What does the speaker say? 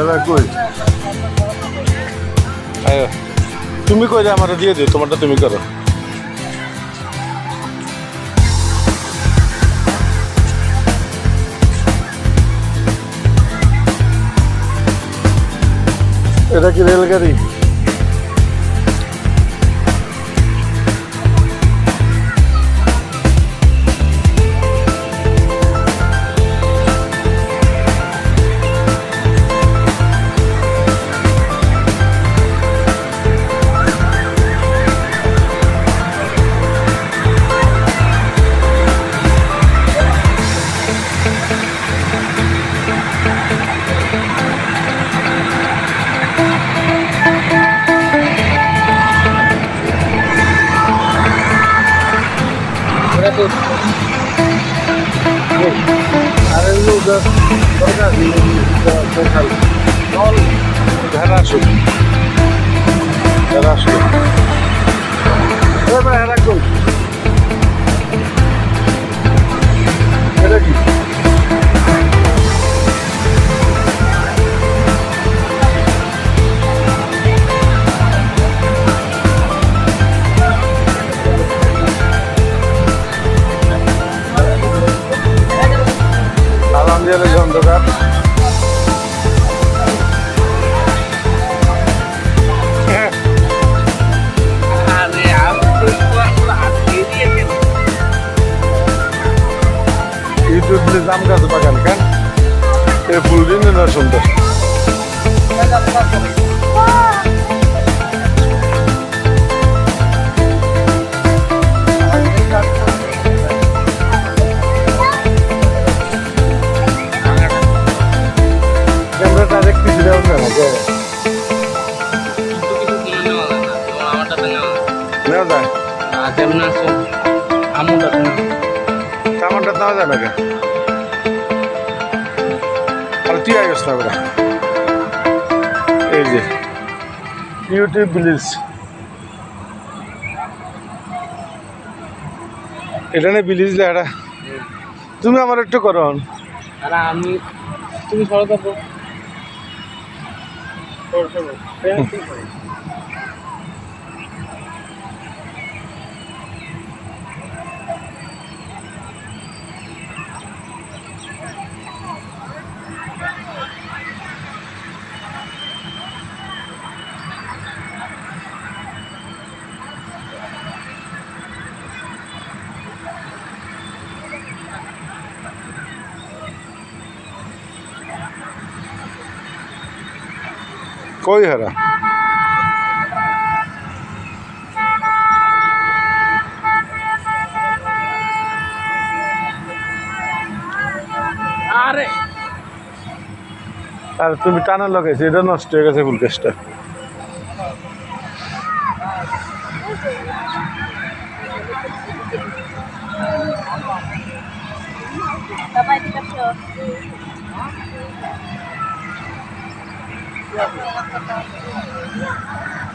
দাদা কই আয় তুমি কই যে আমার দিয়ে দিও তোমারটা তুমি করো এটা কি রেলগাড়ি আরে উধর দরকার দেখাল নল ধারা আসুক ধারা আসুক এবার হেরা কই এটা কি অন্ধকার ইউটিউব জাম গাছ বাগান কেন এ ফুল দিন না সুন্দর নেওয়া যায় আমারটা নেওয়া যায় না কেন আর তুই আইস না ওরা এই যে ইউটিউব ভিলেজ এটা না ভিলেজ লেখা তুমি আমার একটু করো আমি তুমি সরো তো কই হারা আরে আর তুমি টানা লাগাইছো এটা নষ্ট হয়ে গেছে ফুল গাছটা